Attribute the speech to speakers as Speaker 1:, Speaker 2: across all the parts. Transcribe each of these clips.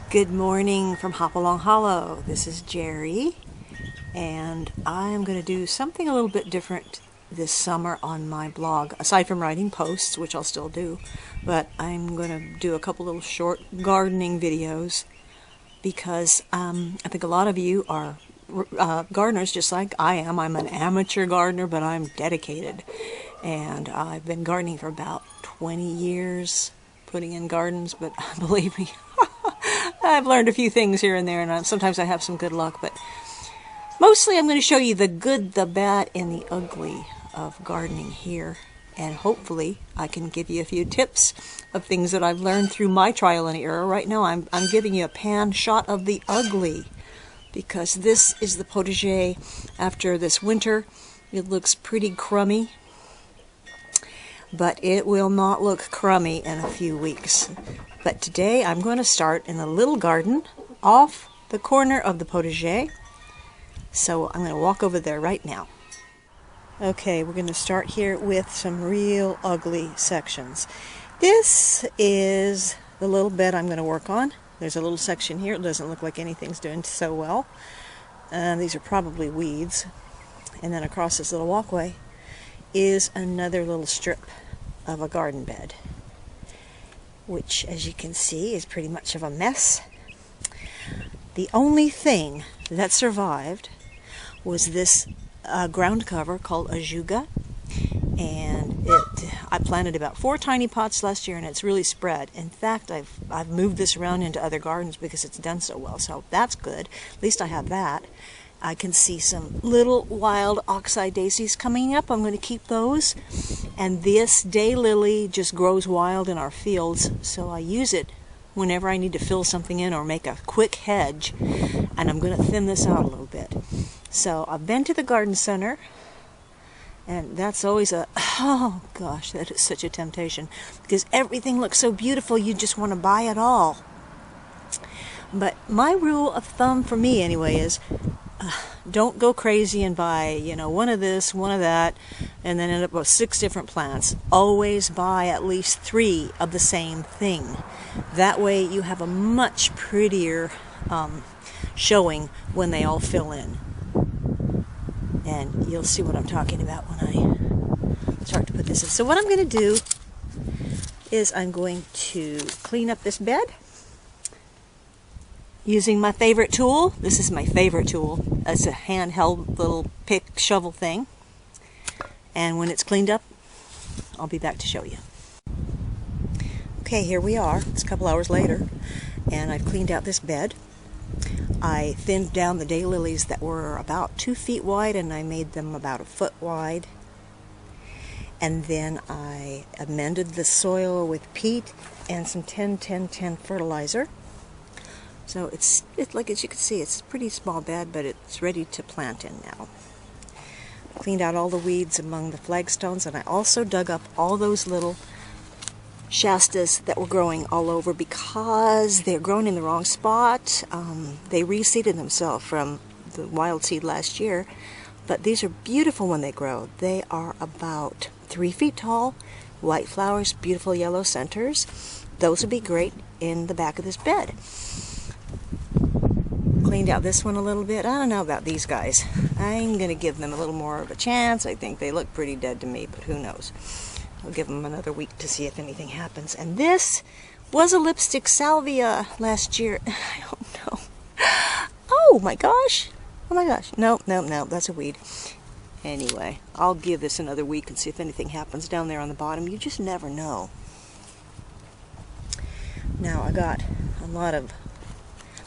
Speaker 1: Good morning from Hopalong Hollow. This is Jeri, and I am going to do something a little bit different this summer on my blog, aside from writing posts, which I'll still do. But I'm going to do a couple little short gardening videos because I think a lot of you are gardeners just like I am. I'm an amateur gardener, but I'm dedicated, and I've been gardening for about 20 years, putting in gardens, but believe me, I've learned a few things here and there, and sometimes I have some good luck, but mostly I'm going to show you the good, the bad, and the ugly of gardening here, and hopefully I can give you a few tips of things that I've learned through my trial and error. Right now I'm giving you a pan shot of the ugly, because this is the potager after this winter. It looks pretty crummy, but it will not look crummy in a few weeks. But today I'm going to start in a little garden off the corner of the potager. So I'm going to walk over there right now. Okay, we're going to start here with some real ugly sections. This is the little bed I'm going to work on. There's a little section here. It doesn't look like anything's doing so well. These are probably weeds. And then across this little walkway is another little strip of a garden bed, which, as you can see, is pretty much of a mess. The only thing that survived was this ground cover called ajuga, and I planted about 4 tiny pots last year, and it's really spread. In fact, I've moved this around into other gardens because it's done so well, so that's good. At least I have that. I can see some little wild oxeye daisies coming up. I'm going to keep those. And this daylily just grows wild in our fields, so I use it whenever I need to fill something in or make a quick hedge. And I'm going to thin this out a little bit. So I've been to the garden center, and that's always oh gosh, that is such a temptation, because everything looks so beautiful, you just want to buy it all. But my rule of thumb for me anyway is, don't go crazy and buy, one of this, one of that, and then end up with 6 different plants. Always buy at least 3 of the same thing. That way you have a much prettier showing when they all fill in. And you'll see what I'm talking about when I start to put this in. So what I'm going to do is I'm going to clean up this bed using my favorite tool. This is my favorite tool. It's a handheld little pick shovel thing. And when it's cleaned up, I'll be back to show you. Okay, here we are. It's a couple hours later, and I've cleaned out this bed. I thinned down the daylilies that were about 2 feet wide, and I made them about 1 foot wide. And then I amended the soil with peat and some 10-10-10 fertilizer. So it's like, as you can see, it's a pretty small bed, but it's ready to plant in now. Cleaned out all the weeds among the flagstones, and I also dug up all those little Shastas that were growing all over because they're grown in the wrong spot. They reseeded themselves from the wild seed last year, but these are beautiful when they grow. They are about 3 feet tall, white flowers, beautiful yellow centers. Those would be great in the back of this bed. Cleaned out this one a little bit. I don't know about these guys. I'm going to give them a little more of a chance. I think they look pretty dead to me, but who knows. I'll give them another week to see if anything happens. And this was a lipstick salvia last year. I don't know. Oh my gosh. Oh my gosh. No, that's a weed. Anyway, I'll give this another week and see if anything happens down there on the bottom. You just never know. Now I got a lot of,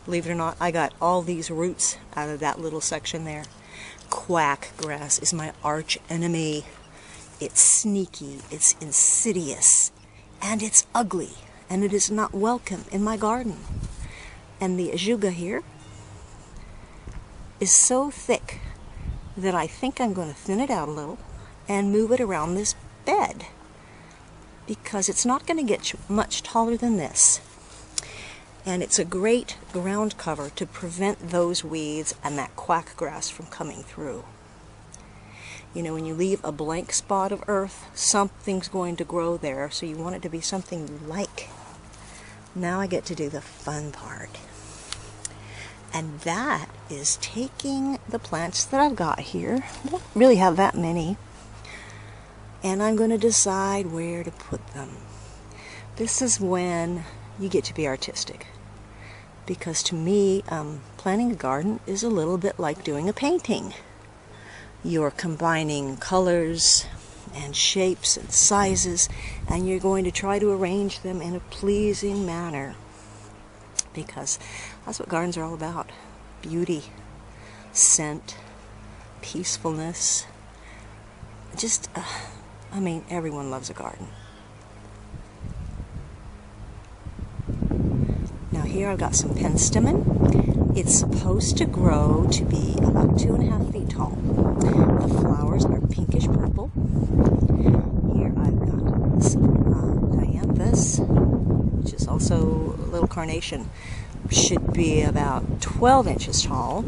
Speaker 1: believe it or not, I got all these roots out of that little section there. Quack grass is my arch enemy. It's sneaky, it's insidious, and it's ugly, and it is not welcome in my garden. And the ajuga here is so thick that I think I'm going to thin it out a little and move it around this bed, because it's not going to get much taller than this. And it's a great ground cover to prevent those weeds and that quack grass from coming through. When you leave a blank spot of earth, something's going to grow there, so you want it to be something you like. Now I get to do the fun part. And that is taking the plants that I've got here. I don't really have that many. And I'm going to decide where to put them. This is when you get to be artistic. Because to me, planting a garden is a little bit like doing a painting. You're combining colors and shapes and sizes, and you're going to try to arrange them in a pleasing manner. Because that's what gardens are all about. Beauty, scent, peacefulness. Just, I mean, everyone loves a garden. Now here I've got some penstemon. It's supposed to grow to be about 2.5 feet tall. The flowers are pinkish purple. Here I've got some dianthus, which is also a little carnation. Should be about 12 inches tall.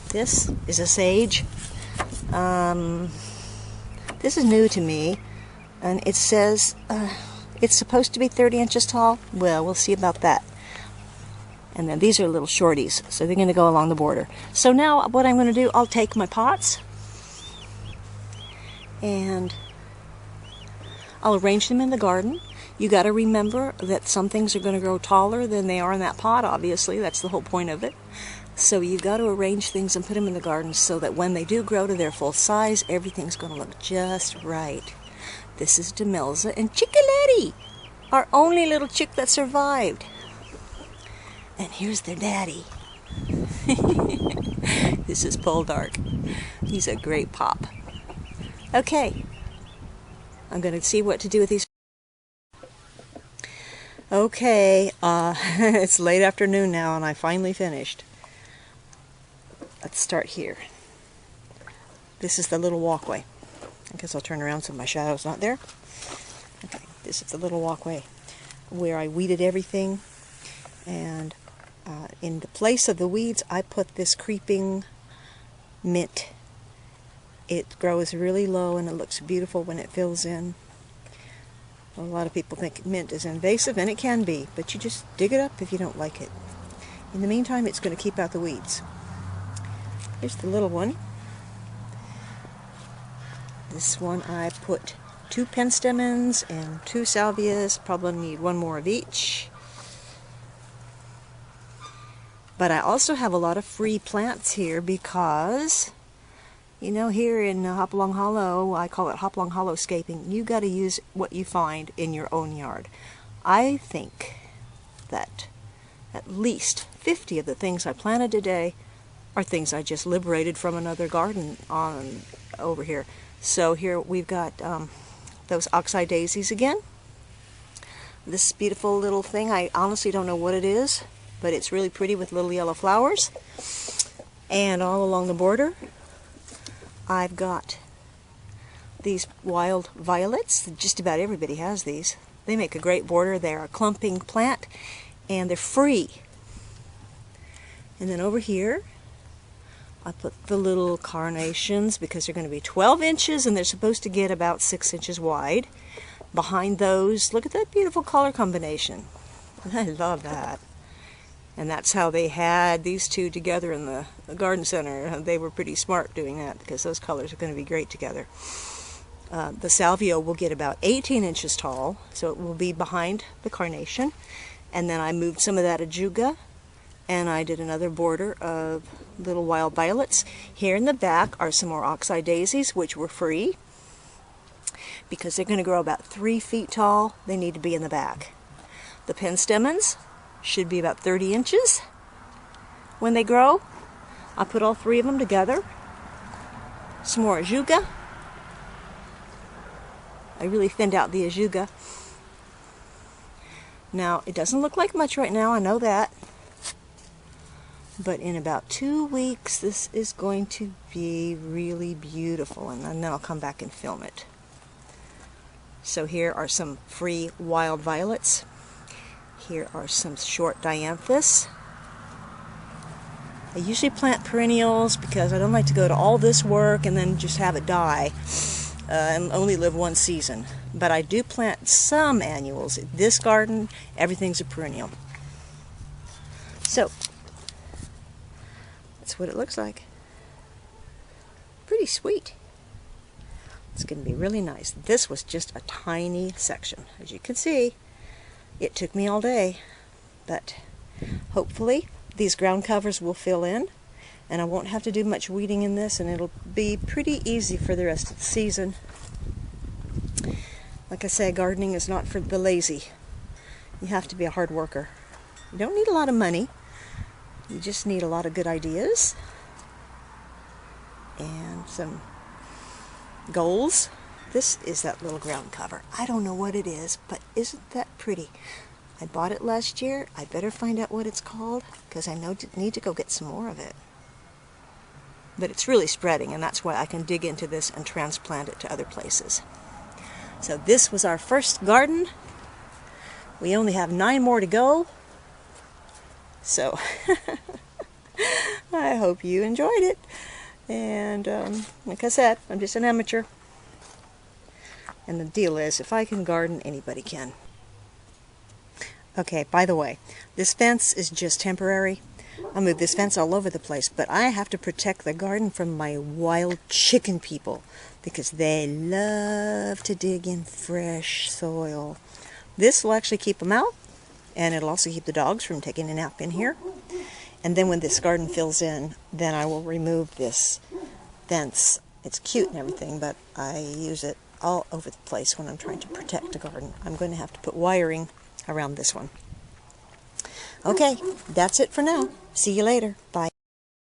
Speaker 1: This is a sage. This is new to me, and it says it's supposed to be 30 inches tall. Well, we'll see about that. And then these are little shorties, so they're going to go along the border. So now what I'm going to do, I'll take my pots and I'll arrange them in the garden. You got to remember that some things are going to grow taller than they are in that pot, obviously. That's the whole point of it. So you've got to arrange things and put them in the garden so that when they do grow to their full size, everything's going to look just right. This is Demelza and Chickalette, our only little chick that survived. And here's their daddy. This is Poldark. He's a great pop. Okay, I'm going to see what to do with these. Okay, it's late afternoon now and I finally finished. Let's start here. This is the little walkway. I guess I'll turn around so my shadow's not there. Okay, this is the little walkway where I weeded everything, and in the place of the weeds I put this creeping mint. It grows really low and it looks beautiful when it fills in. A lot of people think mint is invasive, and it can be, but you just dig it up if you don't like it. In the meantime, it's going to keep out the weeds. Here's the little one. This one I put 2 penstemons and 2 salvias. Probably need 1 more of each. But I also have a lot of free plants here because, you know, here in Hopalong Hollow, I call it Hopalong Hollowscaping, you got to use what you find in your own yard. I think that at least 50 of the things I planted today are things I just liberated from another garden on over here. So here we've got those oxeye daisies again. This beautiful little thing, I honestly don't know what it is, but it's really pretty with little yellow flowers. And all along the border, I've got these wild violets. Just about everybody has these. They make a great border. They're a clumping plant, and they're free. And then over here, I put the little carnations because they're going to be 12 inches and they're supposed to get about 6 inches wide. Behind those, look at that beautiful color combination. I love that. And that's how they had these two together in the garden center. They were pretty smart doing that because those colors are going to be great together. The salvia will get about 18 inches tall, so it will be behind the carnation. And then I moved some of that ajuga, and I did another border of little wild violets. Here in the back are some more oxeye daisies, which were free. Because they're going to grow about 3 feet tall, they need to be in the back. The penstemons should be about 30 inches when they grow. I put all 3 of them together. Some more ajuga. I really thinned out the ajuga. Now, it doesn't look like much right now, I know that. But in about 2 weeks, this is going to be really beautiful, and then I'll come back and film it. So here are some free wild violets. Here are some short dianthus. I usually plant perennials because I don't like to go to all this work and then just have it die. and only live one season. But I do plant some annuals. This garden, everything's a perennial. So, that's what it looks like. Pretty sweet. It's going to be really nice. This was just a tiny section. As you can see, it took me all day. But hopefully these ground covers will fill in, and I won't have to do much weeding in this, and it'll be pretty easy for the rest of the season. Like I say, gardening is not for the lazy. You have to be a hard worker. You don't need a lot of money. You just need a lot of good ideas and some goals. This is that little ground cover. I don't know what it is, but isn't that pretty? I bought it last year. I better find out what it's called, because I need to go get some more of it. But it's really spreading, and that's why I can dig into this and transplant it to other places. So this was our first garden. We only have 9 more to go. So I hope you enjoyed it. And like I said, I'm just an amateur. And the deal is, if I can garden, anybody can. Okay, by the way, this fence is just temporary. I move this fence all over the place, but I have to protect the garden from my wild chicken people, because they love to dig in fresh soil. This will actually keep them out, and it'll also keep the dogs from taking a nap in here. And then when this garden fills in, then I will remove this fence. It's cute and everything, but I use it all over the place when I'm trying to protect a garden. I'm going to have to put wiring around this one. Okay, that's it for now. See you later. Bye.